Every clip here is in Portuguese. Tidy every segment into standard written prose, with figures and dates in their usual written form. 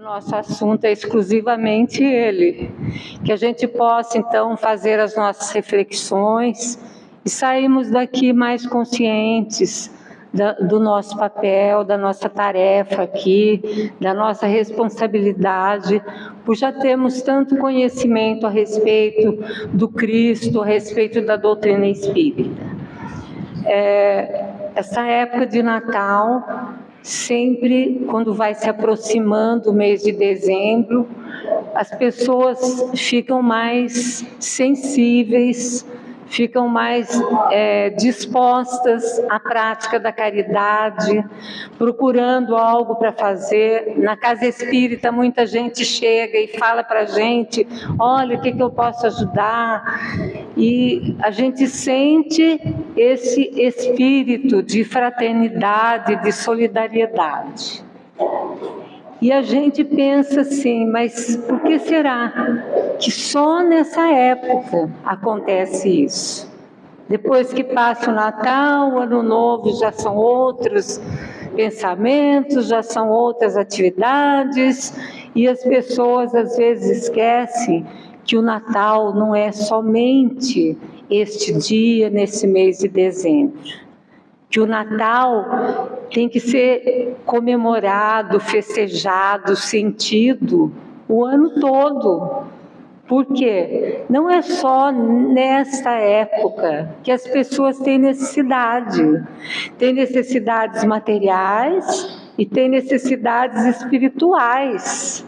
nosso assunto é exclusivamente ele, que a gente possa então fazer as nossas reflexões e sairmos daqui mais conscientes do nosso papel, da nossa tarefa aqui, da nossa responsabilidade, por já termos tanto conhecimento a respeito do Cristo, a respeito da doutrina espírita. Essa época de Natal, sempre quando vai se aproximando o mês de dezembro, as pessoas ficam mais sensíveis, ficam mais dispostas à prática da caridade, procurando algo para fazer. Na casa espírita, muita gente chega e fala para a gente: olha, o que eu posso ajudar? E a gente sente esse espírito de fraternidade, de solidariedade. E a gente pensa assim, mas por que será que só nessa época acontece isso? Depois que passa o Natal, o Ano Novo, já são outros pensamentos, já são outras atividades, e as pessoas às vezes esquecem que o Natal não é somente este dia, nesse mês de dezembro. Que o Natal tem que ser comemorado, festejado, sentido o ano todo. Por quê? Não é só nesta época que as pessoas têm necessidade. Tem necessidades materiais e tem necessidades espirituais.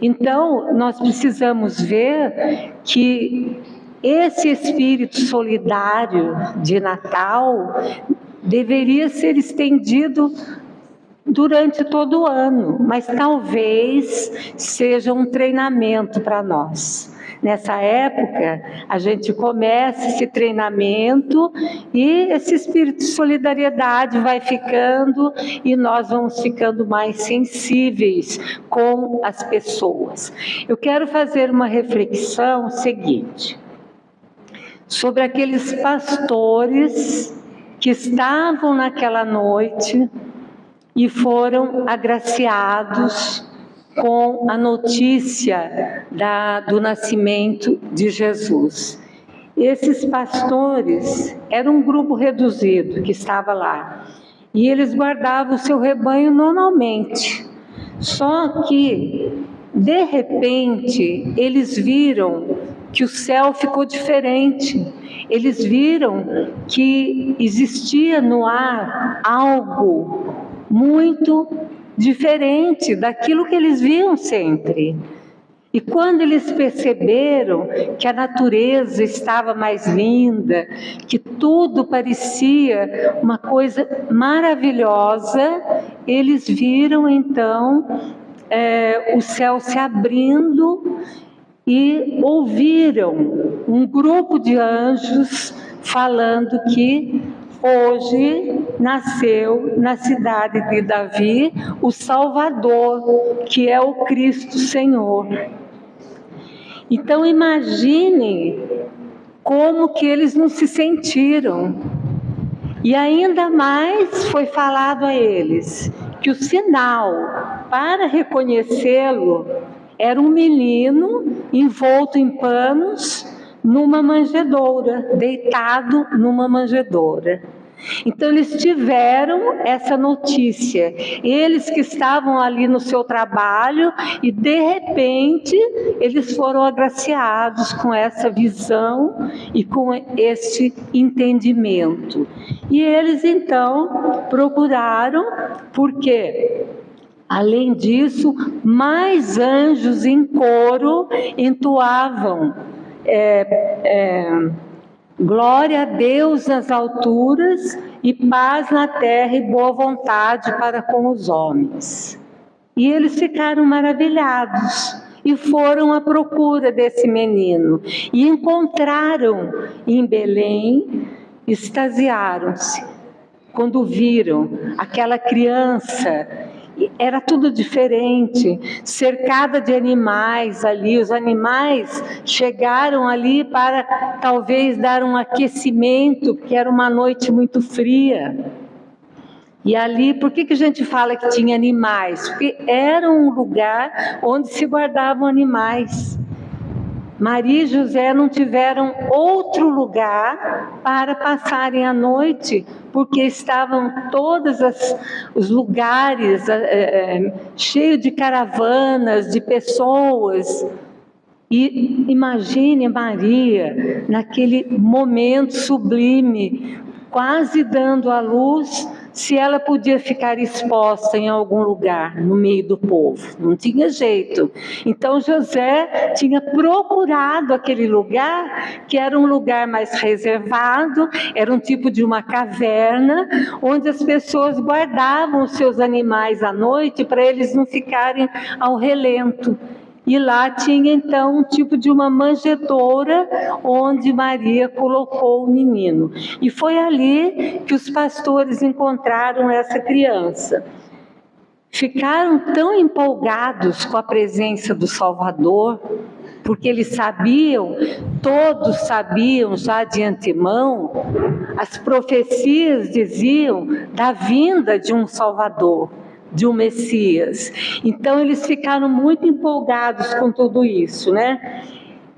Então, nós precisamos ver que esse espírito solidário de Natal deveria ser estendido durante todo o ano, mas talvez seja um treinamento para nós. Nessa época, a gente começa esse treinamento e esse espírito de solidariedade vai ficando e nós vamos ficando mais sensíveis com as pessoas. Eu quero fazer uma reflexão seguinte, sobre aqueles pastores que estavam naquela noite e foram agraciados com a notícia do nascimento de Jesus. Esses pastores eram um grupo reduzido que estava lá, e eles guardavam o seu rebanho normalmente. Só que, de repente, eles viram que o céu ficou diferente. Eles viram que existia no ar algo muito diferente daquilo que eles viam sempre. E quando eles perceberam que a natureza estava mais linda, que tudo parecia uma coisa maravilhosa, eles viram então o céu se abrindo e ouviram um grupo de anjos falando que hoje nasceu na cidade de Davi o Salvador, que é o Cristo Senhor. Então imagine como que eles não se sentiram. E ainda mais foi falado a eles que o sinal para reconhecê-lo era um menino envolto em panos numa manjedoura, deitado numa manjedoura. Então eles tiveram essa notícia, eles que estavam ali no seu trabalho, e de repente eles foram agraciados com essa visão e com este entendimento. E eles então procuraram, porque além disso, mais anjos em coro entoavam glória a Deus nas alturas e paz na terra e boa vontade para com os homens. E eles ficaram maravilhados e foram à procura desse menino e encontraram em Belém, extasiaram-se quando viram aquela criança. Era tudo diferente, cercada de animais ali. Os animais chegaram ali para talvez dar um aquecimento, porque era uma noite muito fria. E ali, por que a gente fala que tinha animais? Porque era um lugar onde se guardavam animais. Maria e José não tiveram outro lugar para passarem a noite, porque estavam todos os lugares cheios de caravanas, de pessoas. E imagine Maria, naquele momento sublime, quase dando à luz, se ela podia ficar exposta em algum lugar, no meio do povo. Não tinha jeito. Então José tinha procurado aquele lugar, que era um lugar mais reservado, era um tipo de uma caverna, onde as pessoas guardavam os seus animais à noite, para eles não ficarem ao relento. E lá tinha então um tipo de uma manjedoura onde Maria colocou o menino. E foi ali que os pastores encontraram essa criança. Ficaram tão empolgados com a presença do Salvador, porque eles sabiam, todos sabiam já de antemão, as profecias diziam da vinda de um Salvador, de um Messias. Então eles ficaram muito empolgados com tudo isso, né?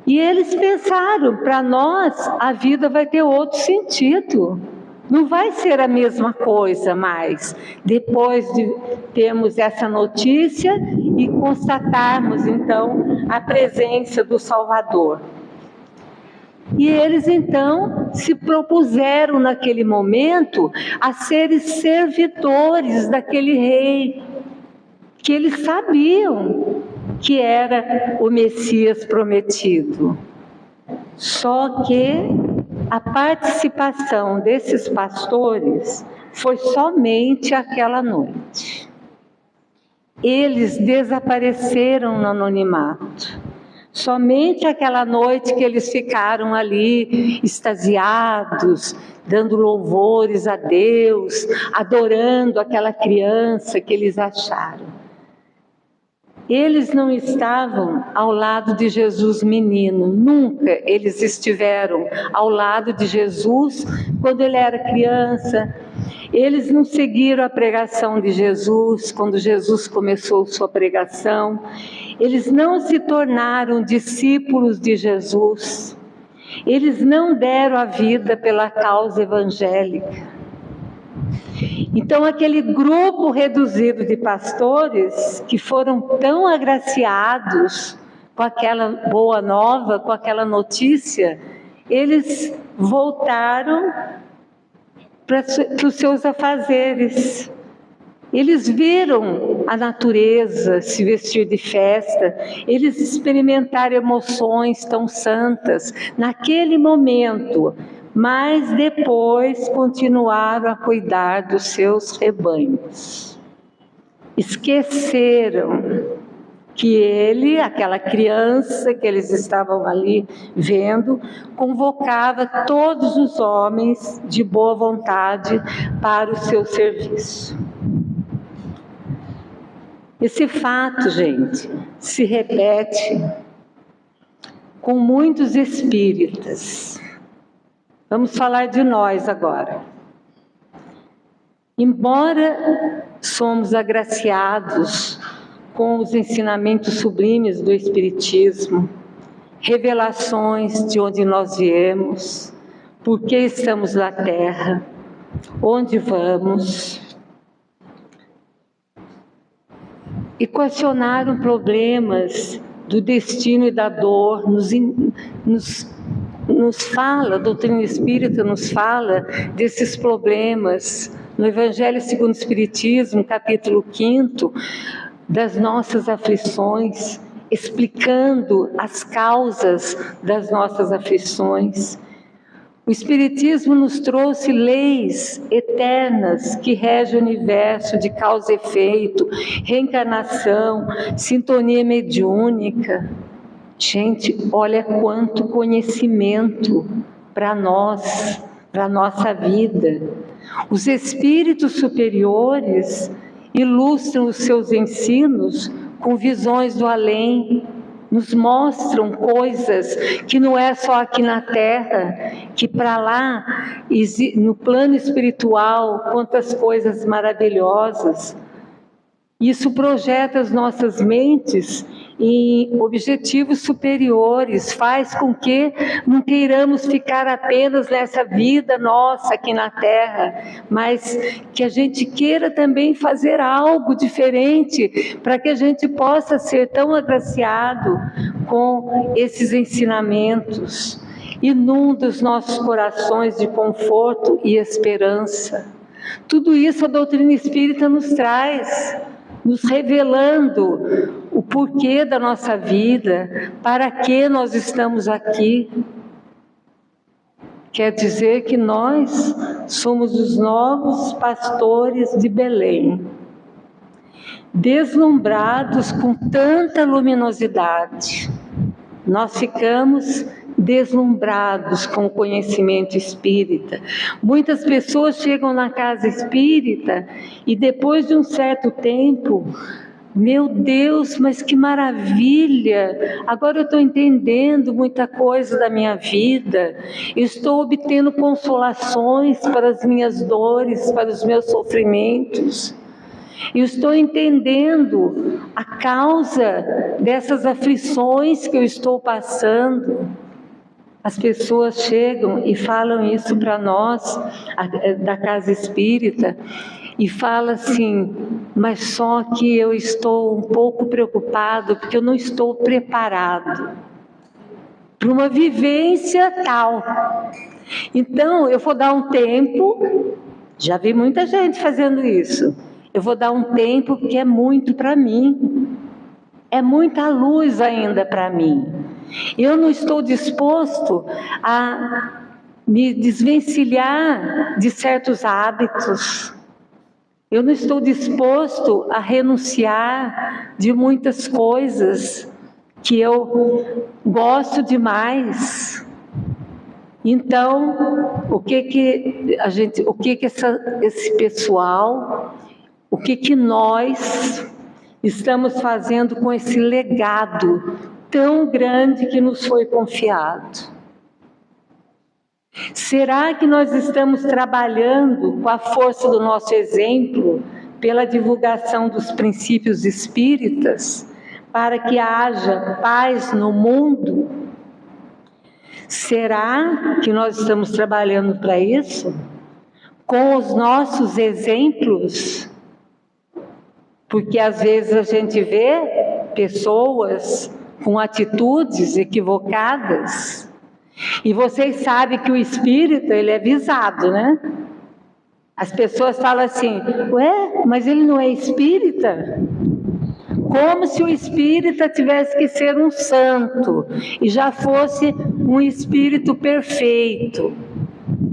E eles pensaram, para nós a vida vai ter outro sentido. Não vai ser a mesma coisa mais, depois de termos essa notícia e constatarmos então a presença do Salvador. E eles então se propuseram naquele momento a serem servidores daquele rei, que eles sabiam que era o Messias prometido. Só que a participação desses pastores foi somente aquela noite. Eles desapareceram no anonimato. Somente aquela noite que eles ficaram ali, extasiados, dando louvores a Deus, adorando aquela criança que eles acharam. Eles não estavam ao lado de Jesus menino, nunca eles estiveram ao lado de Jesus quando ele era criança. Eles não seguiram a pregação de Jesus quando Jesus começou sua pregação. Eles não se tornaram discípulos de Jesus. Eles não deram a vida pela causa evangélica. Então aquele grupo reduzido de pastores que foram tão agraciados com aquela boa nova, com aquela notícia, eles voltaram para os seus afazeres. Eles viram a natureza se vestir de festa, eles experimentaram emoções tão santas naquele momento, mas depois continuaram a cuidar dos seus rebanhos. Esqueceram que ele, aquela criança que eles estavam ali vendo, convocava todos os homens de boa vontade para o seu serviço. Esse fato, gente, se repete com muitos espíritas. Vamos falar de nós agora. Embora somos agraciados com os ensinamentos sublimes do Espiritismo, revelações de onde nós viemos, por que estamos na Terra, onde vamos, equacionaram problemas do destino e da dor, nos fala, a doutrina espírita nos fala desses problemas. No Evangelho segundo o Espiritismo, capítulo 5, das nossas aflições, explicando as causas das nossas aflições. O Espiritismo nos trouxe leis eternas que regem o universo de causa e efeito, reencarnação, sintonia mediúnica. Gente, olha quanto conhecimento para nós, para a nossa vida. Os espíritos superiores ilustram os seus ensinos com visões do além, nos mostram coisas que não é só aqui na Terra, que para lá, no plano espiritual, quantas coisas maravilhosas. Isso projeta as nossas mentes em objetivos superiores, faz com que não queiramos ficar apenas nessa vida nossa aqui na Terra, mas que a gente queira também fazer algo diferente, para que a gente possa ser tão agraciado com esses ensinamentos. Inunda os nossos corações de conforto e esperança. Tudo isso a doutrina espírita nos traz, nos revelando o porquê da nossa vida, para que nós estamos aqui. Quer dizer que nós somos os novos pastores de Belém, deslumbrados com tanta luminosidade. Nós ficamos deslumbrados com o conhecimento espírita. Muitas pessoas chegam na casa espírita e depois de um certo tempo, meu Deus, mas que maravilha! Agora eu estou entendendo muita coisa da minha vida, estou obtendo consolações para as minhas dores, para os meus sofrimentos. Eu estou entendendo a causa dessas aflições que eu estou passando. As pessoas chegam e falam isso para nós, da casa espírita, e falam assim, mas só que eu estou um pouco preocupado, porque eu não estou preparado para uma vivência tal. Então, eu vou dar um tempo, já vi muita gente fazendo isso, eu vou dar um tempo porque é muito para mim, é muita luz ainda para mim. Eu não estou disposto a me desvencilhar de certos hábitos. Eu não estou disposto a renunciar de muitas coisas que eu gosto demais. Então, esse pessoal, o que nós estamos fazendo com esse legado tão grande que nos foi confiado? Será que nós estamos trabalhando com a força do nosso exemplo, pela divulgação dos princípios espíritas, para que haja paz no mundo? Será que nós estamos trabalhando para isso? Com os nossos exemplos? Porque às vezes a gente vê pessoas com atitudes equivocadas, e vocês sabem que o espírita, ele é visado, né? As pessoas falam assim, ué, mas ele não é espírita? Como se o espírita tivesse que ser um santo, e já fosse um espírito perfeito,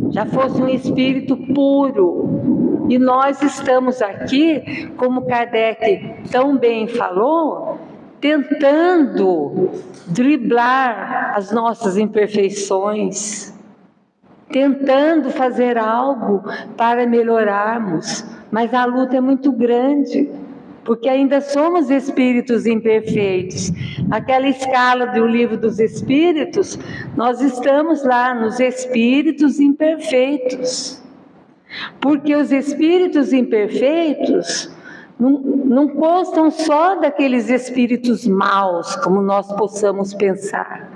já fosse um espírito puro. E nós estamos aqui, como Kardec tão bem falou, tentando driblar as nossas imperfeições, tentando fazer algo para melhorarmos, mas a luta é muito grande, porque ainda somos espíritos imperfeitos. Aquela escala do Livro dos Espíritos, nós estamos lá nos espíritos imperfeitos, porque os espíritos imperfeitos não constam só daqueles espíritos maus, como nós possamos pensar,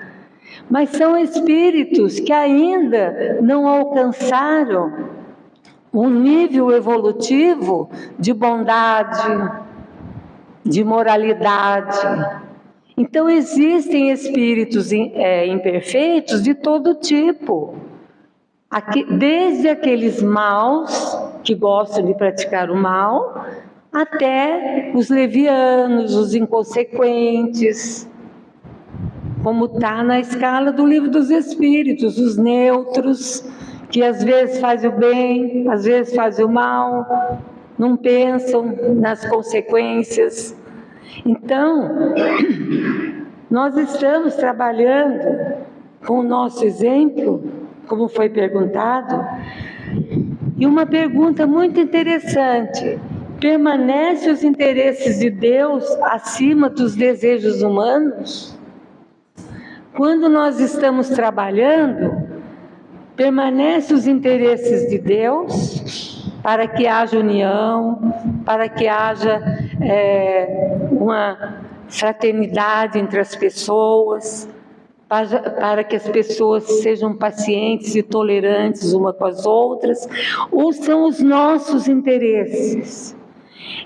mas são espíritos que ainda não alcançaram um nível evolutivo de bondade, de moralidade. Então existem espíritos imperfeitos de todo tipo, desde aqueles maus que gostam de praticar o mal, até os levianos, os inconsequentes, como está na escala do Livro dos Espíritos, os neutros, que às vezes fazem o bem, às vezes fazem o mal, não pensam nas consequências. Então, nós estamos trabalhando com o nosso exemplo, como foi perguntado, e uma pergunta muito interessante: permanecem os interesses de Deus acima dos desejos humanos? Quando nós estamos trabalhando, permanecem os interesses de Deus para que haja união, para que haja uma fraternidade entre as pessoas, para que as pessoas sejam pacientes e tolerantes umas com as outras, ou são os nossos interesses?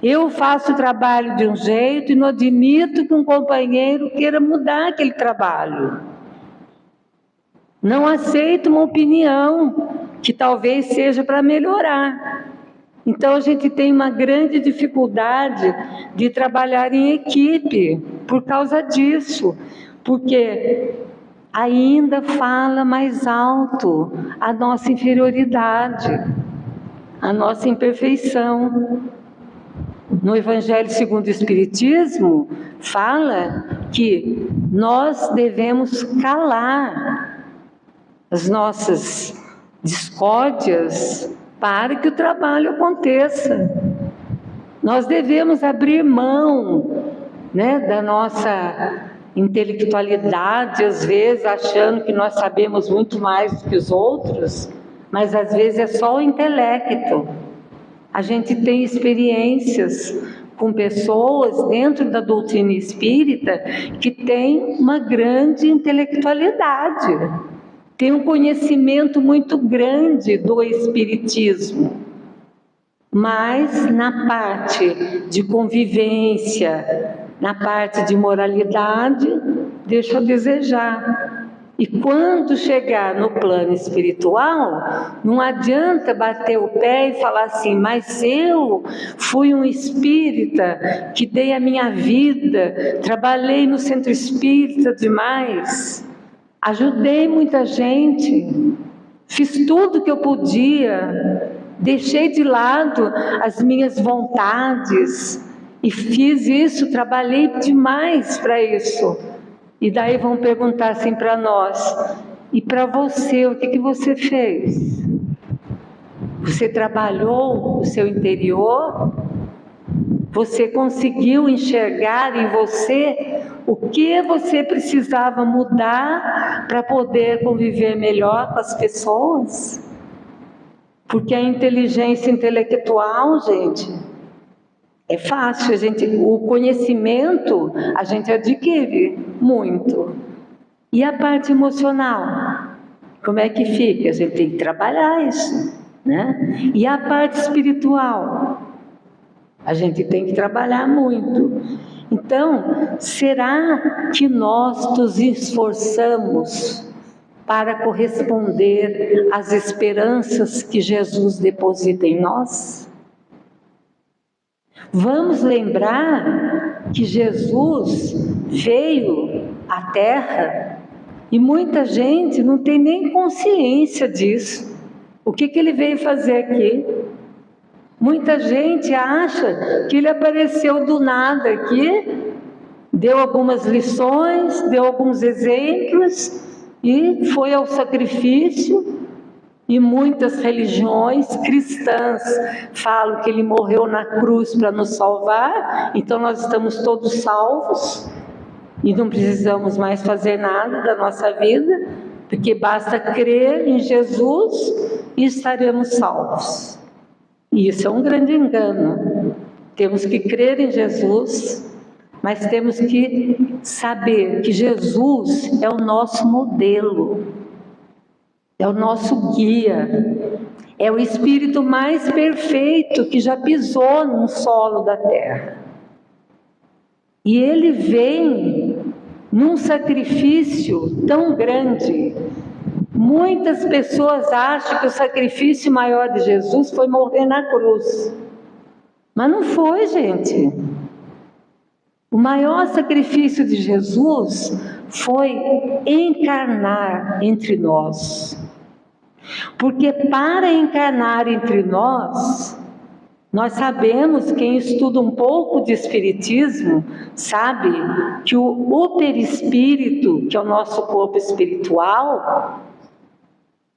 Eu faço o trabalho de um jeito e não admito que um companheiro queira mudar aquele trabalho. Não aceito uma opinião que talvez seja para melhorar. Então a gente tem uma grande dificuldade de trabalhar em equipe por causa disso, porque ainda fala mais alto a nossa inferioridade, a nossa imperfeição. No Evangelho segundo o Espiritismo, fala que nós devemos calar as nossas discórdias para que o trabalho aconteça. Nós devemos abrir mão, da nossa intelectualidade, às vezes achando que nós sabemos muito mais do que os outros, mas às vezes é só o intelecto. A gente tem experiências com pessoas dentro da doutrina espírita que têm uma grande intelectualidade, tem um conhecimento muito grande do espiritismo, mas na parte de convivência, na parte de moralidade, deixa a desejar. E quando chegar no plano espiritual, não adianta bater o pé e falar assim, mas eu fui um espírita que dei a minha vida, trabalhei no centro espírita demais, ajudei muita gente, fiz tudo que eu podia, deixei de lado as minhas vontades e fiz isso, trabalhei demais para isso. E daí vão perguntar assim para nós, e para você, o que você fez? Você trabalhou o seu interior? Você conseguiu enxergar em você o que você precisava mudar para poder conviver melhor com as pessoas? Porque a inteligência intelectual, gente, é fácil, o conhecimento a gente adquire muito. E a parte emocional? Como é que fica? A gente tem que trabalhar isso, E a parte espiritual? A gente tem que trabalhar muito. Então, será que nós nos esforçamos para corresponder às esperanças que Jesus deposita em nós? Vamos lembrar que Jesus veio à Terra e muita gente não tem nem consciência disso. O que ele veio fazer aqui? Muita gente acha que ele apareceu do nada aqui, deu algumas lições, deu alguns exemplos e foi ao sacrifício. E muitas religiões cristãs falam que ele morreu na cruz para nos salvar, então nós estamos todos salvos e não precisamos mais fazer nada da nossa vida, porque basta crer em Jesus e estaremos salvos. E isso é um grande engano. Temos que crer em Jesus, mas temos que saber que Jesus é o nosso modelo, é o nosso guia, é o Espírito mais perfeito que já pisou no solo da terra. E ele vem num sacrifício tão grande. Muitas pessoas acham que o sacrifício maior de Jesus foi morrer na cruz. Mas não foi, gente. O maior sacrifício de Jesus foi encarnar entre nós. Porque para encarnar entre nós, nós sabemos, quem estuda um pouco de espiritismo, sabe que o perispírito, que é o nosso corpo espiritual,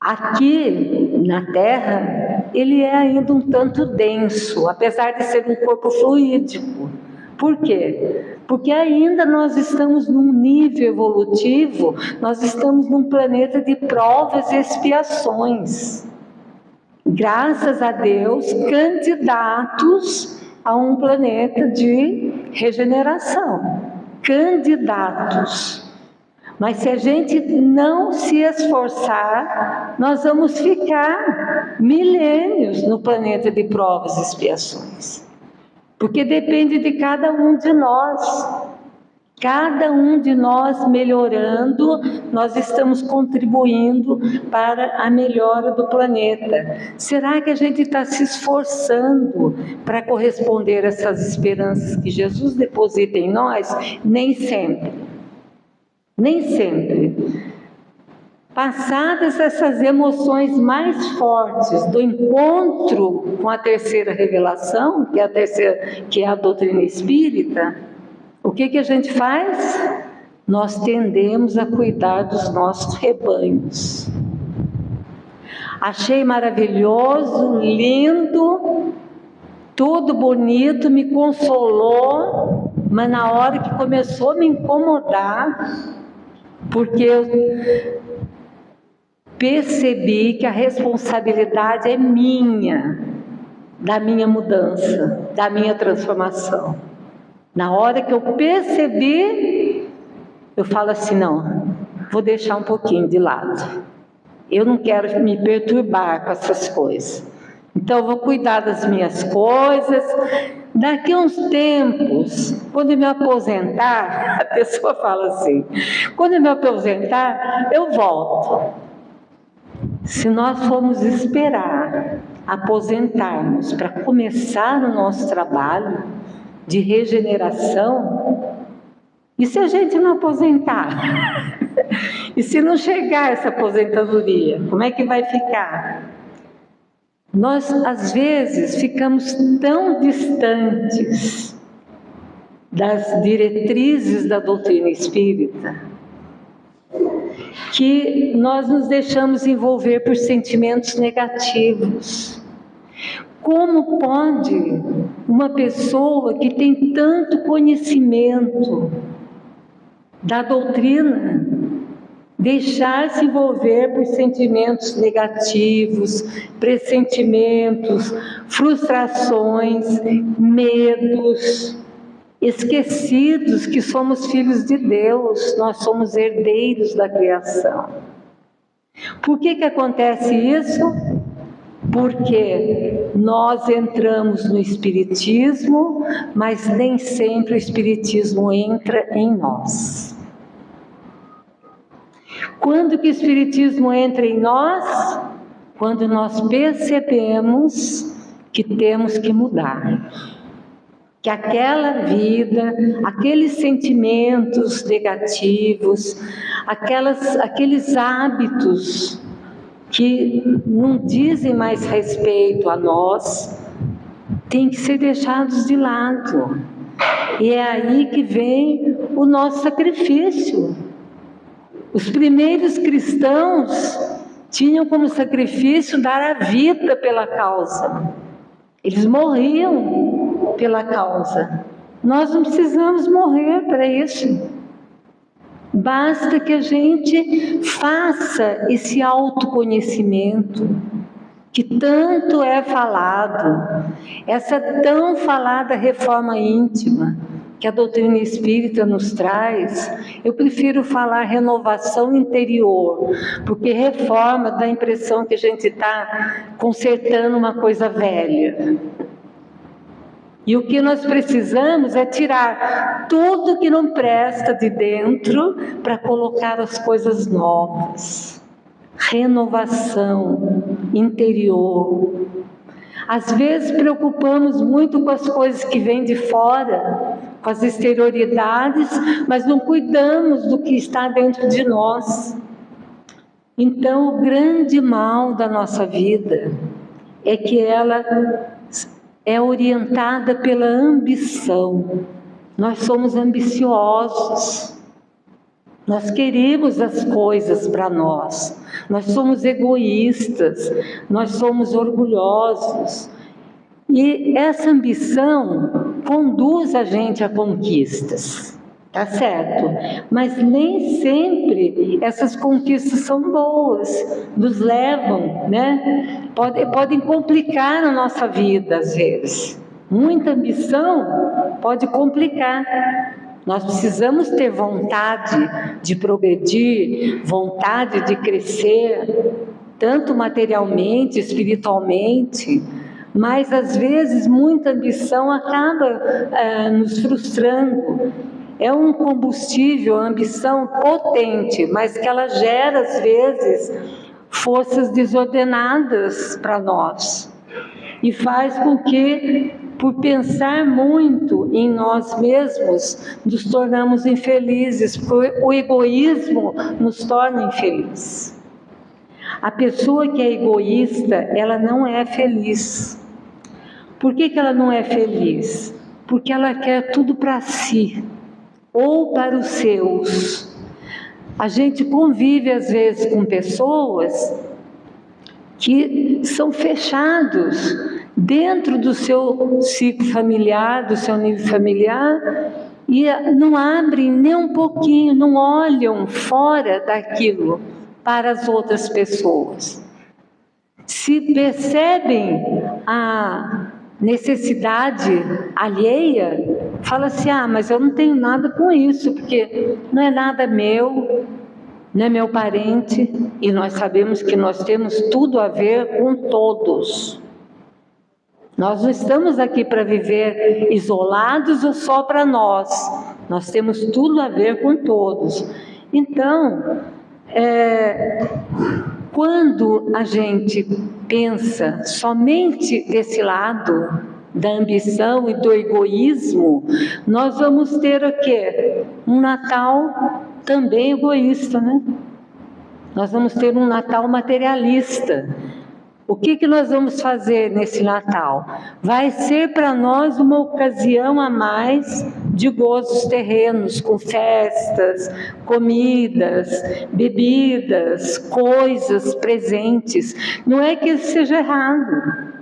aqui na Terra, ele é ainda um tanto denso, apesar de ser um corpo fluídico. Por quê? Porque ainda nós estamos num nível evolutivo, nós estamos num planeta de provas e expiações. Graças a Deus, candidatos a um planeta de regeneração. Candidatos. Mas se a gente não se esforçar, nós vamos ficar milênios no planeta de provas e expiações. Porque depende de cada um de nós. Cada um de nós melhorando, nós estamos contribuindo para a melhora do planeta. Será que a gente está se esforçando para corresponder a essas esperanças que Jesus deposita em nós? Nem sempre. Nem sempre. Passadas essas emoções mais fortes do encontro com a terceira revelação, que é a doutrina espírita, o que a gente faz? Nós tendemos a cuidar dos nossos rebanhos. Achei maravilhoso, lindo, tudo bonito, me consolou, mas na hora que começou a me incomodar, porque eu percebi que a responsabilidade é minha, da minha mudança, da minha transformação. Na hora que eu percebi, eu falo assim, não, vou deixar um pouquinho de lado. Eu não quero me perturbar com essas coisas. Então eu vou cuidar das minhas coisas. Daqui a uns tempos, quando eu me aposentar, a pessoa fala assim, quando eu me aposentar, eu volto. Se nós formos esperar aposentarmos para começar o nosso trabalho de regeneração, e se a gente não aposentar? E se não chegar essa aposentadoria, como é que vai ficar? Nós, às vezes, ficamos tão distantes das diretrizes da doutrina espírita, que nós nos deixamos envolver por sentimentos negativos. Como pode uma pessoa que tem tanto conhecimento da doutrina deixar-se envolver por sentimentos negativos, pressentimentos, frustrações, medos, esquecidos que somos filhos de Deus, nós somos herdeiros da criação? Por que acontece isso? Porque nós entramos no Espiritismo, mas nem sempre o Espiritismo entra em nós. Quando que o Espiritismo entra em nós? Quando nós percebemos que temos que mudar. Que aquela vida, aqueles sentimentos negativos, aqueles hábitos que não dizem mais respeito a nós, têm que ser deixados de lado. E é aí que vem o nosso sacrifício. Os primeiros cristãos tinham como sacrifício dar a vida pela causa. Eles morriam pela causa. Nós não precisamos morrer para isso. Basta que a gente faça esse autoconhecimento que tanto é falado, essa tão falada reforma íntima que a doutrina espírita nos traz. Eu prefiro falar renovação interior, porque reforma dá a impressão que a gente está consertando uma coisa velha. E o que nós precisamos é tirar tudo que não presta de dentro para colocar as coisas novas. Renovação interior. Às vezes preocupamos muito com as coisas que vêm de fora, com as exterioridades, mas não cuidamos do que está dentro de nós. Então, o grande mal da nossa vida é que ela é orientada pela ambição. Nós somos ambiciosos. Nós queremos as coisas para nós. Nós somos egoístas. Nós somos orgulhosos. E essa ambição conduz a gente a conquistas, tá certo? Mas nem sempre essas conquistas são boas, nos levam, né? Podem complicar a nossa vida às vezes. Muita ambição pode complicar. Nós precisamos ter vontade de progredir, vontade de crescer, tanto materialmente, espiritualmente, mas às vezes muita ambição acaba nos frustrando. É um combustível, a ambição potente, mas que ela gera às vezes forças desordenadas para nós e faz com que, por pensar muito em nós mesmos, nos tornamos infelizes, porque o egoísmo nos torna infelizes. A pessoa que é egoísta, ela não é feliz. Por que ela não é feliz? Porque ela quer tudo para si, ou para os seus. A gente convive às vezes com pessoas que são fechados dentro do seu ciclo familiar, do seu nível familiar, e não abrem nem um pouquinho, não olham fora daquilo para as outras pessoas. Se percebem a necessidade alheia, fala assim, mas eu não tenho nada com isso, porque não é nada meu, não é meu parente, e nós sabemos que nós temos tudo a ver com todos. Nós não estamos aqui para viver isolados ou só para nós. Nós temos tudo a ver com todos. Então, quando a gente pensa somente desse lado da ambição e do egoísmo, nós vamos ter o quê? Um Natal também egoísta, né? Nós vamos ter um Natal materialista. O que nós vamos fazer nesse Natal? Vai ser para nós uma ocasião a mais de gozos terrenos, com festas, comidas, bebidas, coisas, presentes. Não é que isso seja errado,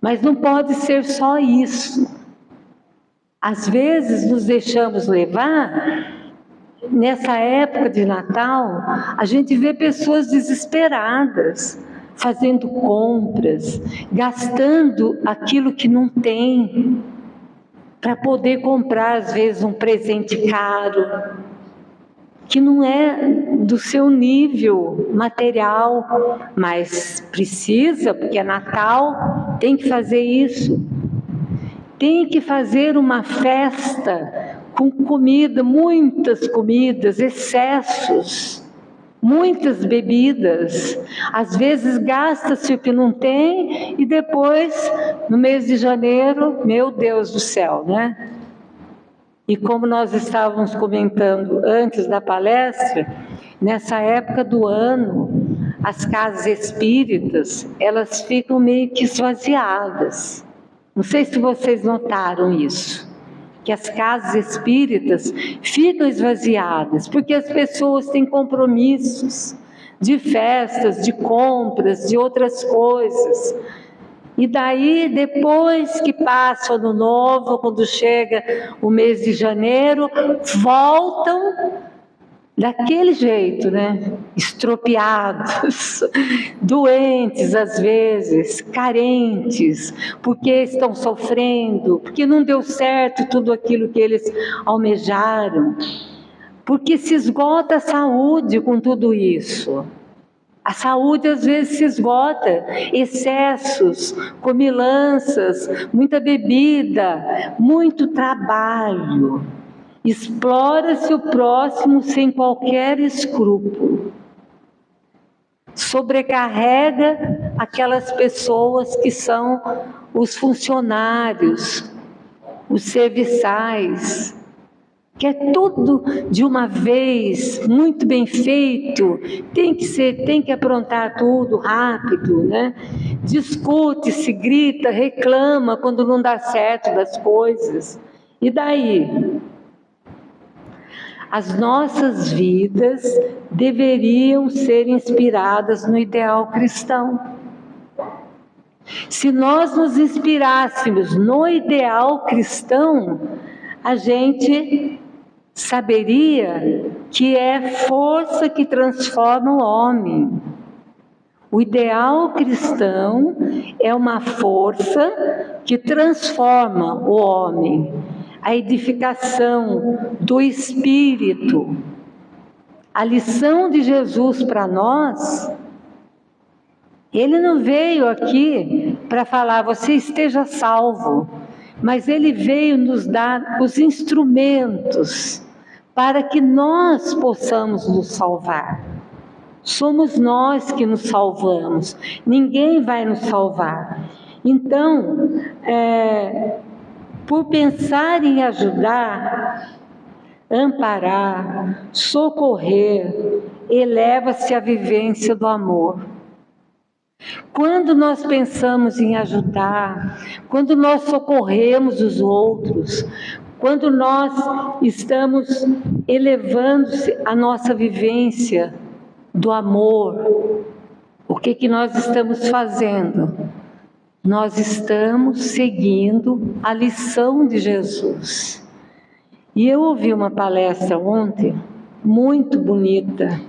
mas não pode ser só isso. Às vezes nos deixamos levar. Nessa época de Natal, a gente vê pessoas desesperadas, fazendo compras, gastando aquilo que não tem, para poder comprar, às vezes, um presente caro, que não é do seu nível material, mas precisa, porque é Natal, tem que fazer isso. Tem que fazer uma festa com comida, muitas comidas, excessos, muitas bebidas. Às vezes gasta-se o que não tem e depois, no mês de janeiro, meu Deus do céu, né? E como nós estávamos comentando antes da palestra, nessa época do ano, as casas espíritas, elas ficam meio que esvaziadas. Não sei se vocês notaram isso, que as casas espíritas ficam esvaziadas, porque as pessoas têm compromissos de festas, de compras, de outras coisas. E daí, depois que passa o Ano Novo, quando chega o mês de janeiro, voltam daquele jeito, né? Estropiados, doentes às vezes, carentes, porque estão sofrendo, porque não deu certo tudo aquilo que eles almejaram, porque se esgota a saúde com tudo isso. A saúde às vezes se esgota, excessos, comilanças, muita bebida, muito trabalho. Explora-se o próximo sem qualquer escrúpulo. Sobrecarrega aquelas pessoas que são os funcionários, os serviçais, que é tudo de uma vez, muito bem feito, tem que aprontar tudo rápido, né? Discute, se grita, reclama quando não dá certo das coisas. E daí? As nossas vidas deveriam ser inspiradas no ideal cristão. Se nós nos inspirássemos no ideal cristão, a gente saberia que é força que transforma o homem. O ideal cristão é uma força que transforma o homem, a edificação do espírito. A lição de Jesus para nós, ele não veio aqui para falar, você esteja salvo, mas ele veio nos dar os instrumentos para que nós possamos nos salvar. Somos nós que nos salvamos, ninguém vai nos salvar. Então, por pensar em ajudar, amparar, socorrer, eleva-se a vivência do amor. Quando nós pensamos em ajudar, quando nós socorremos os outros, quando nós estamos elevando a nossa vivência do amor, o que nós estamos fazendo? Nós estamos seguindo a lição de Jesus. E eu ouvi uma palestra ontem, muito bonita,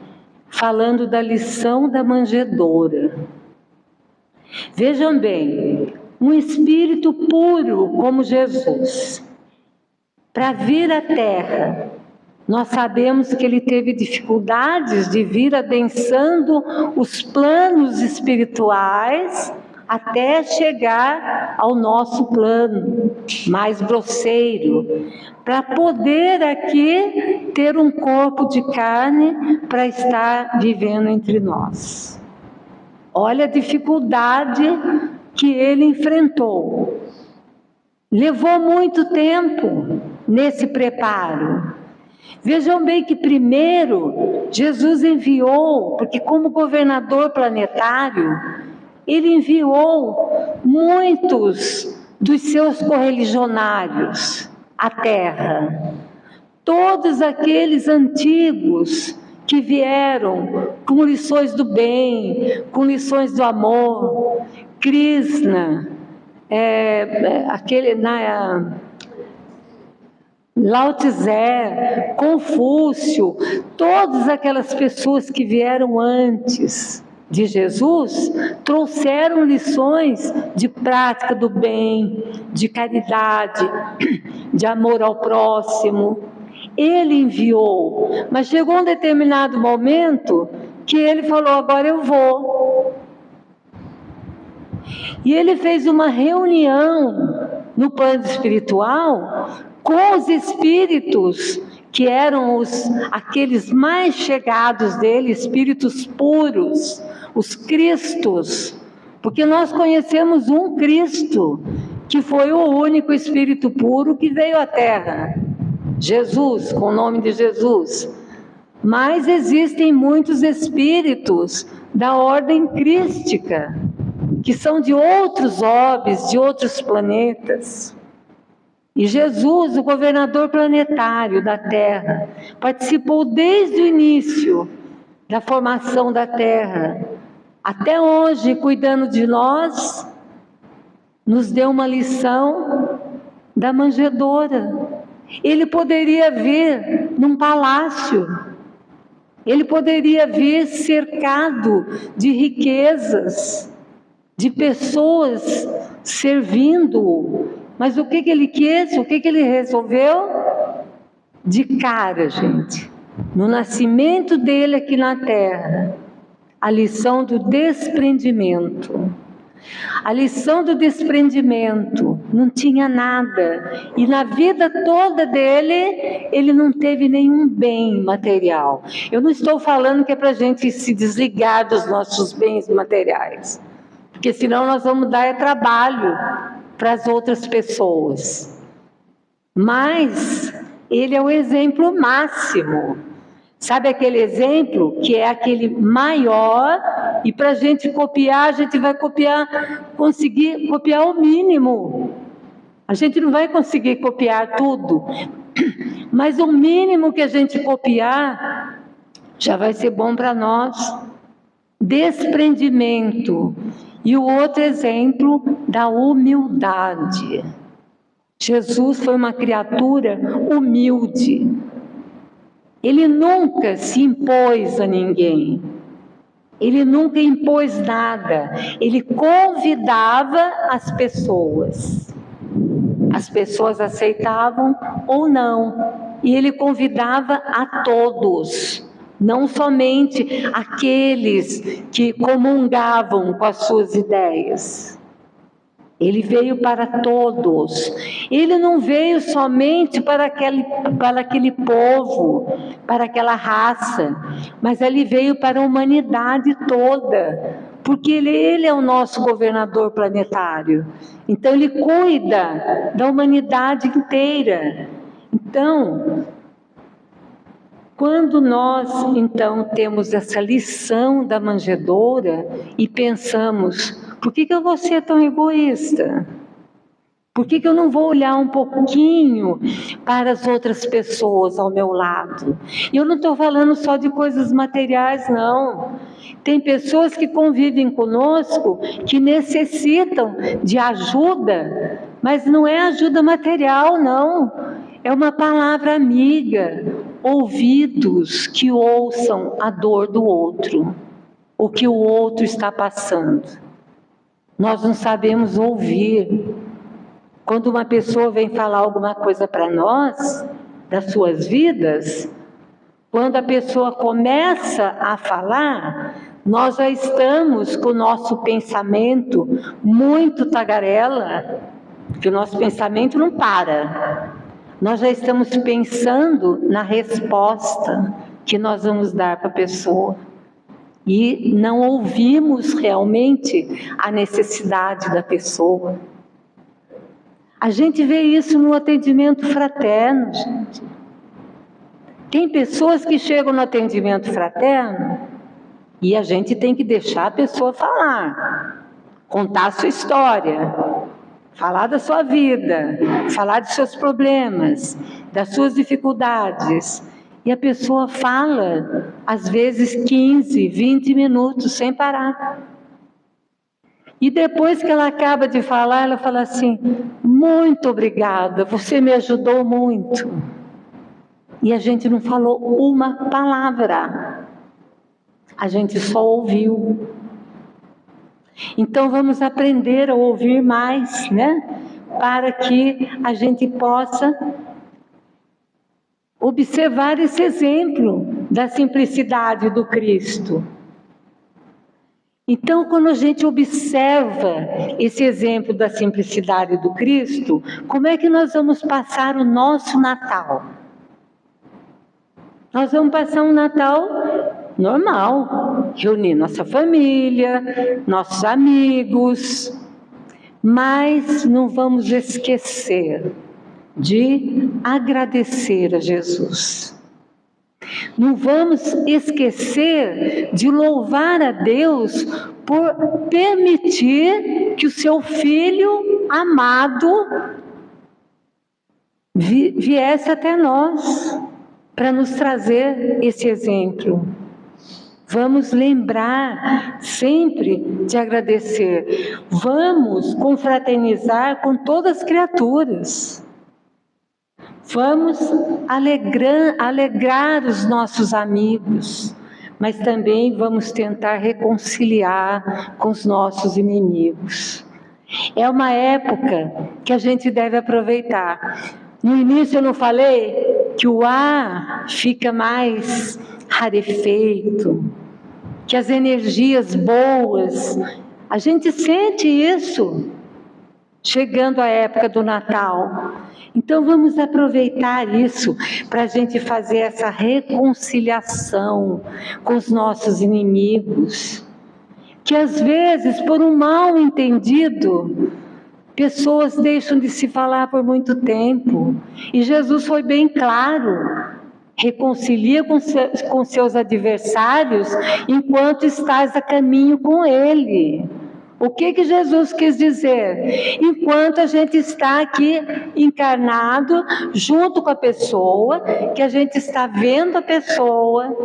falando da lição da manjedoura. Vejam bem, um espírito puro como Jesus, para vir à Terra, nós sabemos que ele teve dificuldades de vir adensando os planos espirituais até chegar ao nosso plano mais grosseiro, para poder aqui ter um corpo de carne para estar vivendo entre nós. Olha a dificuldade que ele enfrentou. Levou muito tempo nesse preparo. Vejam bem que primeiro Jesus enviou, porque como governador planetário, ele enviou muitos dos seus correligionários à Terra. Todos aqueles antigos que vieram com lições do bem, com lições do amor. Krishna, Lao Tse, Confúcio, todas aquelas pessoas que vieram antes de Jesus, trouxeram lições de prática do bem, de caridade, de amor ao próximo. Ele enviou, mas chegou um determinado momento que ele falou, agora eu vou. E ele fez uma reunião no plano espiritual com os espíritos que eram aqueles mais chegados dele, espíritos puros, os Cristos, porque nós conhecemos um Cristo, que foi o único espírito puro que veio à Terra, Jesus, com o nome de Jesus. Mas existem muitos espíritos da ordem crística, que são de outros orbes, de outros planetas. E Jesus, o governador planetário da Terra, participou desde o início da formação da Terra, até hoje, cuidando de nós, nos deu uma lição da manjedoura. Ele poderia vir num palácio, ele poderia vir cercado de riquezas, de pessoas servindo, mas o que ele quis, o que ele resolveu? De cara, gente, no nascimento dele aqui na Terra, a lição do desprendimento. A lição do desprendimento, não tinha nada, e na vida toda dele, ele não teve nenhum bem material. Eu não estou falando que é para a gente se desligar dos nossos bens materiais, porque senão nós vamos dar trabalho para as outras pessoas. Mas ele é o exemplo máximo. Sabe aquele exemplo que é aquele maior, e para a gente copiar, a gente vai conseguir copiar o mínimo. A gente não vai conseguir copiar tudo, mas o mínimo que a gente copiar já vai ser bom para nós. Desprendimento. E o outro exemplo da humildade. Jesus foi uma criatura humilde. Ele nunca se impôs a ninguém. Ele nunca impôs nada. Ele convidava as pessoas. As pessoas aceitavam ou não. E ele convidava a todos. Não somente aqueles que comungavam com as suas ideias. Ele veio para todos. Ele não veio somente para aquele povo, para aquela raça, mas ele veio para a humanidade toda, porque ele é o nosso governador planetário. Então ele cuida da humanidade inteira. Então, quando nós, então, temos essa lição da manjedoura e pensamos, por que eu vou ser tão egoísta? Por que eu não vou olhar um pouquinho para as outras pessoas ao meu lado? E eu não estou falando só de coisas materiais, não. Tem pessoas que convivem conosco que necessitam de ajuda, mas não é ajuda material, não. É uma palavra amiga, ouvidos que ouçam a dor do outro, o que o outro está passando. Nós não sabemos ouvir. Quando uma pessoa vem falar alguma coisa para nós, das suas vidas, quando a pessoa começa a falar, nós já estamos com o nosso pensamento muito tagarela, porque o nosso pensamento não para. Nós já estamos pensando na resposta que nós vamos dar para a pessoa. E não ouvimos realmente a necessidade da pessoa. A gente vê isso no atendimento fraterno, gente. Tem pessoas que chegam no atendimento fraterno e a gente tem que deixar a pessoa falar, contar a sua história, falar da sua vida, falar dos seus problemas, das suas dificuldades. E a pessoa fala, às vezes 15, 20 minutos sem parar. E depois que ela acaba de falar, ela fala assim, muito obrigada, você me ajudou muito. E a gente não falou uma palavra, a gente só ouviu. Então vamos aprender a ouvir mais, né? Para que a gente possa observar esse exemplo da simplicidade do Cristo. Então, quando a gente observa esse exemplo da simplicidade do Cristo, como é que nós vamos passar o nosso Natal? Nós vamos passar um Natal normal, reunir nossa família, nossos amigos, mas não vamos esquecer de agradecer a Jesus. Não vamos esquecer de louvar a Deus por permitir que o seu Filho amado viesse até nós, para nos trazer esse exemplo. Vamos lembrar sempre de agradecer. Vamos confraternizar com todas as criaturas. Vamos alegrar os nossos amigos, mas também vamos tentar reconciliar com os nossos inimigos. É uma época que a gente deve aproveitar. No início eu não falei que o ar fica mais rarefeito, que as energias boas, a gente sente isso chegando a época do Natal. Então vamos aproveitar isso para a gente fazer essa reconciliação com os nossos inimigos, que às vezes por um mal entendido, pessoas deixam de se falar por muito tempo, e Jesus foi bem claro, reconcilia com seus adversários enquanto estás a caminho com ele. O que Jesus quis dizer? Enquanto a gente está aqui encarnado, junto com a pessoa, que a gente está vendo a pessoa,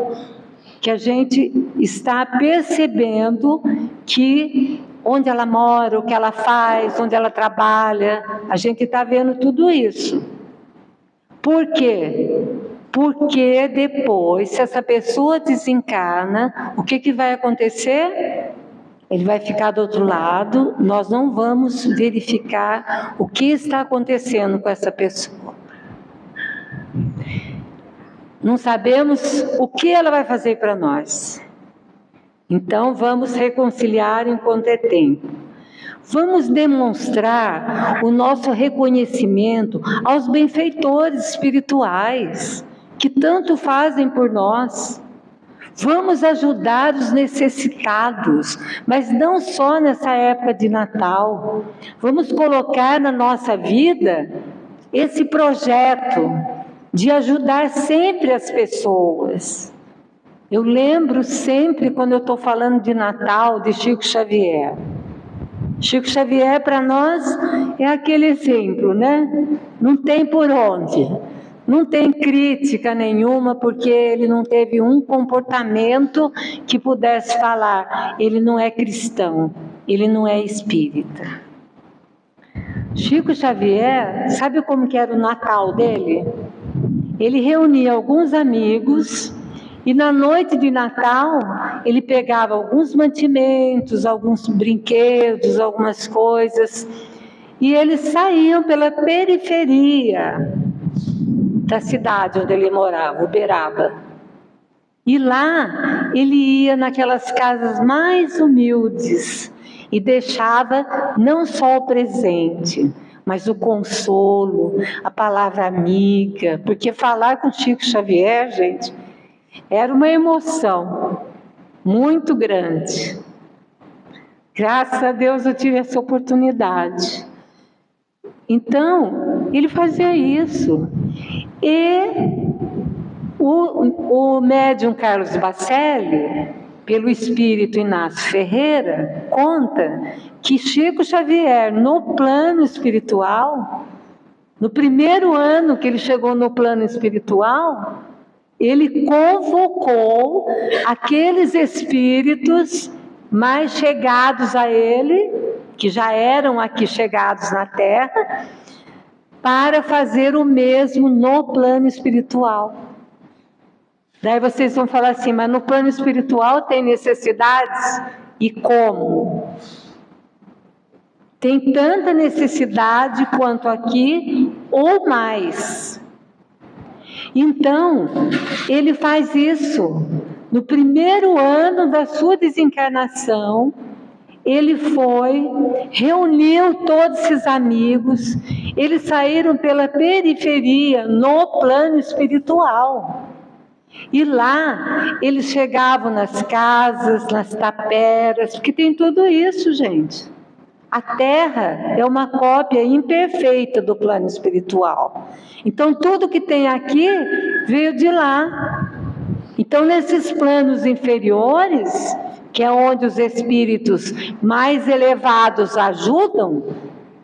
que a gente está percebendo que onde ela mora, o que ela faz, onde ela trabalha. A gente está vendo tudo isso. Por quê? Porque depois, se essa pessoa desencarna, o que vai acontecer? Ele vai ficar do outro lado, nós não vamos verificar o que está acontecendo com essa pessoa. Não sabemos o que ela vai fazer para nós. Então vamos reconciliar enquanto é tempo. Vamos demonstrar o nosso reconhecimento aos benfeitores espirituais, que tanto fazem por nós. Vamos ajudar os necessitados, mas não só nessa época de Natal. Vamos colocar na nossa vida esse projeto de ajudar sempre as pessoas. Eu lembro sempre, quando eu estou falando de Natal, de Chico Xavier. Chico Xavier, para nós, é aquele exemplo, né? Não tem por onde. Não tem crítica nenhuma, porque ele não teve um comportamento que pudesse falar, ele não é cristão, ele não é espírita. Chico Xavier, sabe como que era o Natal dele? Ele reunia alguns amigos e na noite de Natal ele pegava alguns mantimentos, alguns brinquedos, algumas coisas, e eles saíam pela periferia da cidade onde ele morava, Uberaba. E lá ele ia naquelas casas mais humildes e deixava não só o presente, mas o consolo, a palavra amiga, porque falar com Chico Xavier, gente, era uma emoção muito grande. Graças a Deus eu tive essa oportunidade. Então, ele fazia isso. E o médium Carlos Bacelli, pelo espírito Inácio Ferreira, conta que Chico Xavier, no plano espiritual, no primeiro ano que ele chegou no plano espiritual, ele convocou aqueles espíritos mais chegados a ele, que já eram aqui chegados na Terra, para fazer o mesmo no plano espiritual. Daí vocês vão falar assim, mas no plano espiritual tem necessidades? E como? Tem tanta necessidade quanto aqui, ou mais. Então, ele faz isso. No primeiro ano da sua desencarnação, ele foi, reuniu todos esses amigos, eles saíram pela periferia, no plano espiritual. E lá, eles chegavam nas casas, nas taperas, porque tem tudo isso, gente. A Terra é uma cópia imperfeita do plano espiritual. Então, tudo que tem aqui veio de lá. Então, nesses planos inferiores, que é onde os espíritos mais elevados ajudam,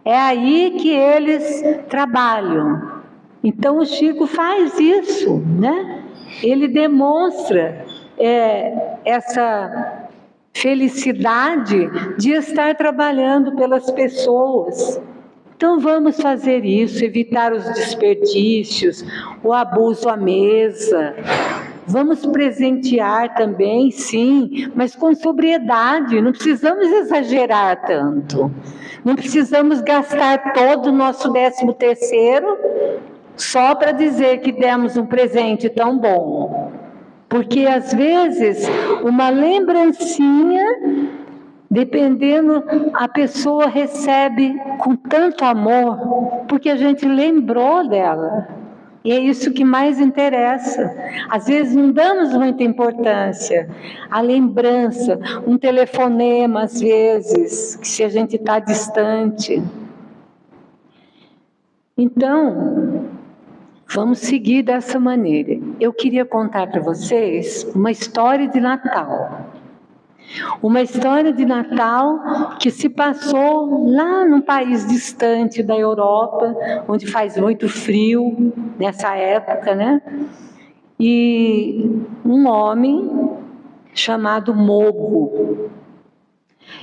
é aí que eles trabalham. Então, o Chico faz isso, né? Ele demonstra essa felicidade de estar trabalhando pelas pessoas. Então vamos fazer isso, evitar os desperdícios, o abuso à mesa. Vamos presentear também, sim, mas com sobriedade, não precisamos exagerar tanto. Não precisamos gastar todo o nosso 13º só para dizer que demos um presente tão bom. Porque às vezes uma lembrancinha, dependendo, a pessoa recebe com tanto amor, porque a gente lembrou dela. E é isso que mais interessa. Às vezes não damos muita importância. A lembrança, um telefonema às vezes, que se a gente está distante. Então, vamos seguir dessa maneira. Eu queria contar para vocês uma história de Natal. Uma história de Natal que se passou lá num país distante da Europa, onde faz muito frio nessa época, né? E um homem chamado Mogo.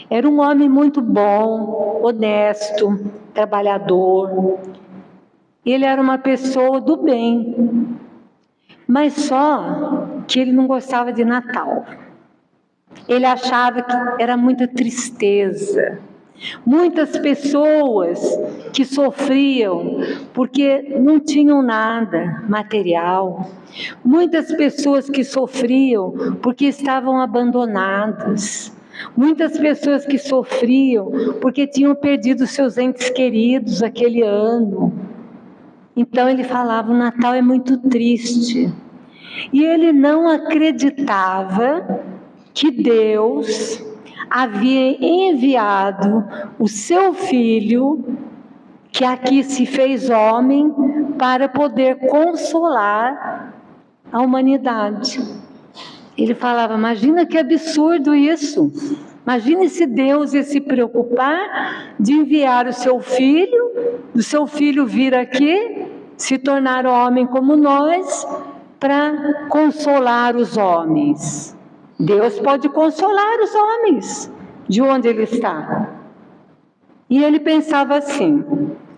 Era um homem muito bom, honesto, trabalhador. Ele era uma pessoa do bem, mas só que ele não gostava de Natal. Ele achava que era muita tristeza. Muitas pessoas que sofriam porque não tinham nada material. Muitas pessoas que sofriam porque estavam abandonadas. Muitas pessoas que sofriam porque tinham perdido seus entes queridos aquele ano. Então ele falava, o Natal é muito triste. E ele não acreditava que Deus havia enviado o seu Filho, que aqui se fez homem, para poder consolar a humanidade. Ele falava, imagina que absurdo isso. Imagine se Deus ia se preocupar de enviar o seu filho vir aqui, se tornar homem como nós, para consolar os homens. Deus pode consolar os homens, de onde ele está. E ele pensava assim,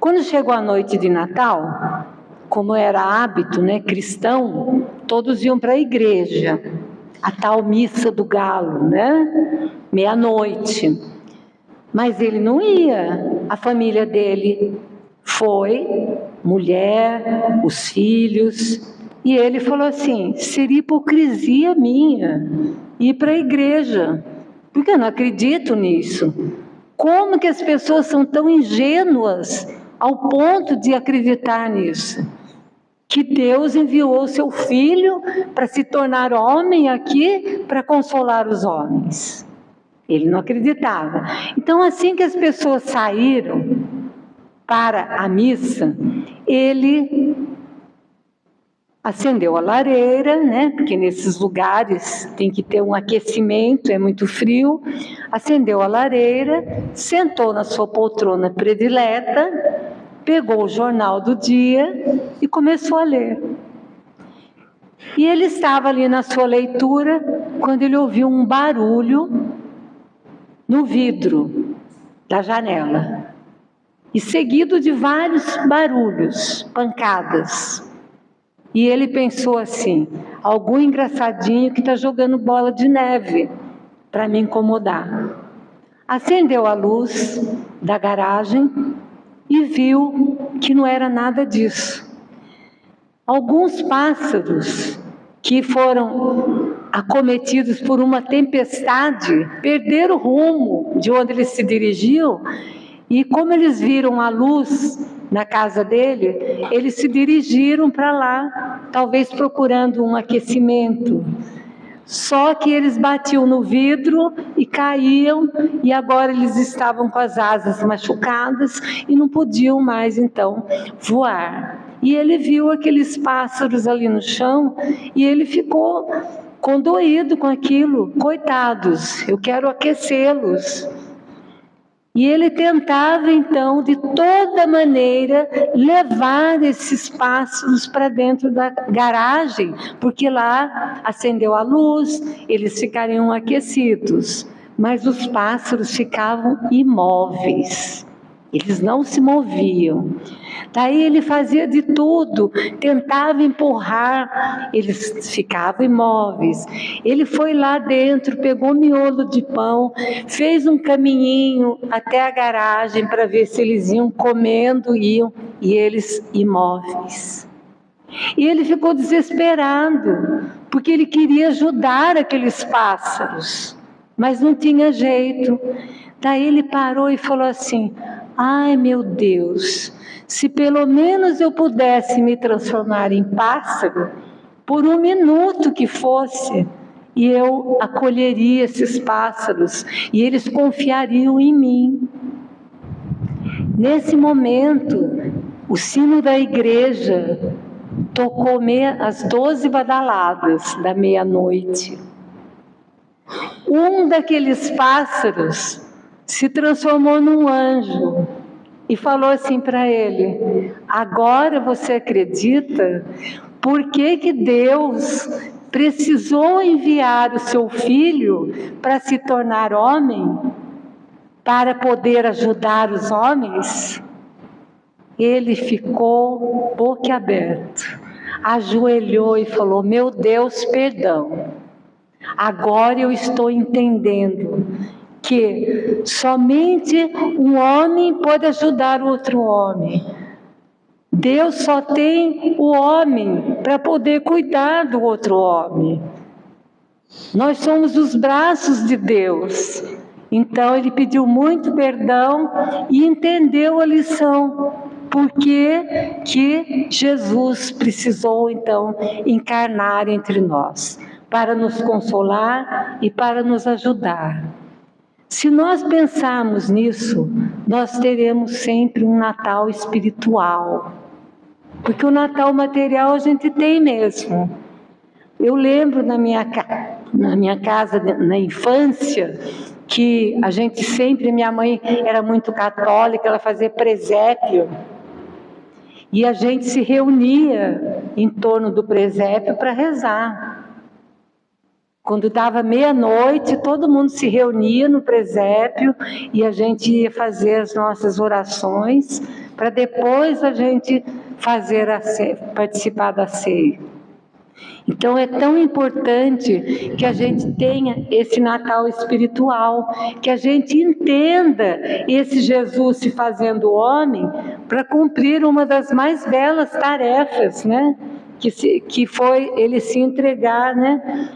quando chegou a noite de Natal, como era hábito, cristão, todos iam para a igreja, a tal missa do galo, meia-noite. Mas ele não ia, a família dele foi, mulher, os filhos, e ele falou assim, seria hipocrisia minha ir para a igreja, porque eu não acredito nisso. Como que as pessoas são tão ingênuas ao ponto de acreditar nisso? Que Deus enviou o seu Filho para se tornar homem aqui, para consolar os homens. Ele não acreditava. Então, assim que as pessoas saíram para a missa, ele acendeu a lareira, porque nesses lugares tem que ter um aquecimento, é muito frio. Acendeu a lareira, sentou na sua poltrona predileta, pegou o jornal do dia e começou a ler. E ele estava ali na sua leitura, quando ele ouviu um barulho no vidro da janela. E seguido de vários barulhos, pancadas. E ele pensou assim, algum engraçadinho que está jogando bola de neve para me incomodar. Acendeu a luz da garagem e viu que não era nada disso. Alguns pássaros que foram acometidos por uma tempestade perderam o rumo de onde eles se dirigiam, e como eles viram a luz na casa dele, eles se dirigiram para lá, talvez procurando um aquecimento. Só que eles batiam no vidro e caíam, e agora eles estavam com as asas machucadas e não podiam mais então voar. E ele viu aqueles pássaros ali no chão e ele ficou condoído com aquilo. Coitados, eu quero aquecê-los. E ele tentava então de toda maneira levar esses pássaros para dentro da garagem, porque lá acendeu a luz, eles ficariam aquecidos, mas os pássaros ficavam imóveis, eles não se moviam. Daí ele fazia de tudo, tentava empurrar, eles ficavam imóveis. Ele foi lá dentro, pegou um miolo de pão, fez um caminhinho até a garagem para ver se eles iam comendo, e eles imóveis. E ele ficou desesperado, porque ele queria ajudar aqueles pássaros, mas não tinha jeito. Daí ele parou e falou assim, ai meu Deus, se pelo menos eu pudesse me transformar em pássaro, por um minuto que fosse, e eu acolheria esses pássaros, e eles confiariam em mim. Nesse momento, o sino da igreja tocou as 12 badaladas da meia-noite. Um daqueles pássaros se transformou num anjo e falou assim para ele, agora você acredita por que Deus precisou enviar o seu filho para se tornar homem? para poder ajudar os homens, ele ficou boquiaberto, ajoelhou e falou: meu Deus, perdão, agora eu estou entendendo que somente um homem pode ajudar o outro homem. Deus só tem o homem para poder cuidar do outro homem. Nós somos os braços de Deus. Então ele pediu muito perdão e entendeu a lição. Por que Jesus precisou então encarnar entre nós? Para nos consolar e para nos ajudar. Se nós pensarmos nisso, nós teremos sempre um Natal espiritual. Porque o Natal material a gente tem mesmo. Eu lembro na minha casa, na infância, que a gente sempre, minha mãe era muito católica, ela fazia presépio. E a gente se reunia em torno do presépio para rezar. Quando dava meia-noite, todo mundo se reunia no presépio e a gente ia fazer as nossas orações para depois a gente participar da ceia. Então é tão importante que a gente tenha esse Natal espiritual, que a gente entenda esse Jesus se fazendo homem para cumprir uma das mais belas tarefas, né? Que foi ele se entregar, né?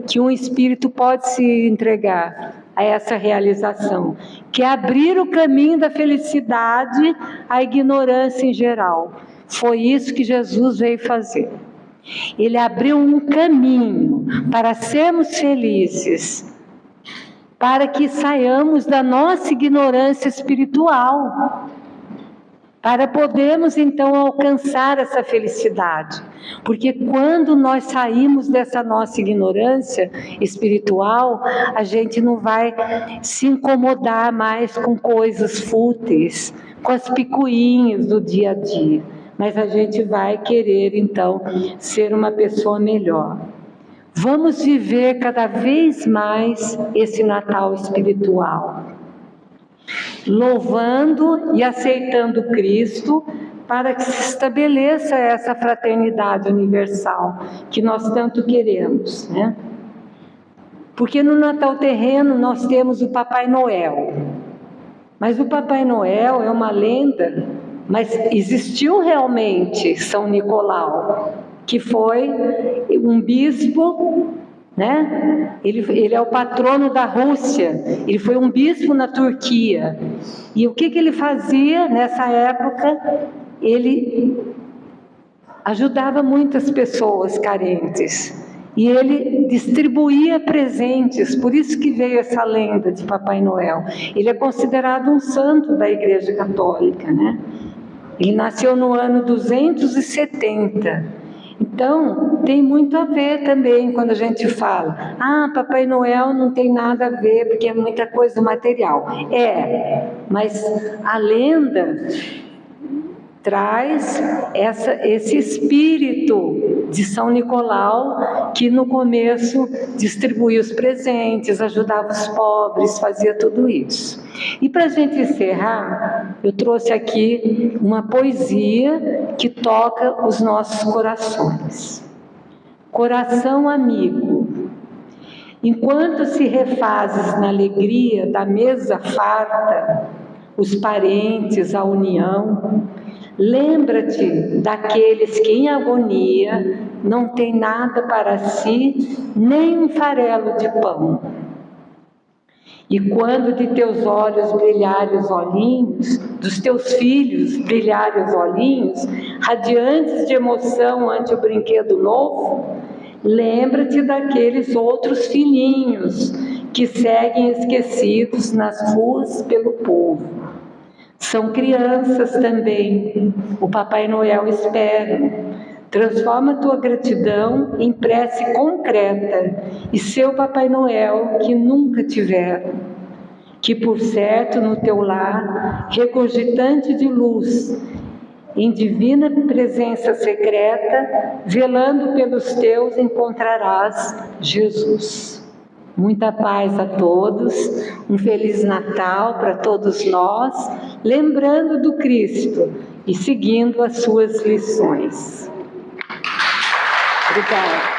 Que um espírito pode se entregar a essa realização, que é abrir o caminho da felicidade à ignorância em geral. Foi isso que Jesus veio fazer. Ele abriu um caminho para sermos felizes, para que saiamos da nossa ignorância espiritual, para podermos então alcançar essa felicidade. Porque quando nós saímos dessa nossa ignorância espiritual, a gente não vai se incomodar mais com coisas fúteis, com as picuinhas do dia a dia. Mas a gente vai querer então ser uma pessoa melhor. Vamos viver cada vez mais esse Natal espiritual, louvando e aceitando Cristo, para que se estabeleça essa fraternidade universal que nós tanto queremos, né? Porque no Natal terreno nós temos o Papai Noel, mas o Papai Noel é uma lenda, mas existiu realmente São Nicolau, que foi um bispo, né? Ele é o patrono da Rússia, ele foi um bispo na Turquia. E o que ele fazia nessa época? Ele ajudava muitas pessoas carentes. E ele distribuía presentes, por isso que veio essa lenda de Papai Noel. Ele é considerado um santo da Igreja Católica, né? Ele nasceu no ano 270. Então, tem muito a ver também quando a gente fala: ah, Papai Noel não tem nada a ver, porque é muita coisa material. Mas a lenda traz esse espírito de São Nicolau, que no começo distribuía os presentes, ajudava os pobres, fazia tudo isso. E para a gente encerrar, eu trouxe aqui uma poesia que toca os nossos corações. Coração amigo, enquanto se refazes na alegria da mesa farta, os parentes, a união, lembra-te daqueles que em agonia não tem nada para si, nem um farelo de pão. E quando de teus olhos brilharem os olhinhos, dos teus filhos brilharem os olhinhos, radiantes de emoção ante o brinquedo novo, lembra-te daqueles outros filhinhos que seguem esquecidos nas ruas pelo povo. São crianças também, o Papai Noel espera. Transforma tua gratidão em prece concreta e seu Papai Noel que nunca tiveram, que por certo no teu lar, regurgitante de luz, em divina presença secreta, velando pelos teus encontrarás Jesus. Muita paz a todos, um Feliz Natal para todos nós, lembrando do Cristo e seguindo as suas lições. Obrigada.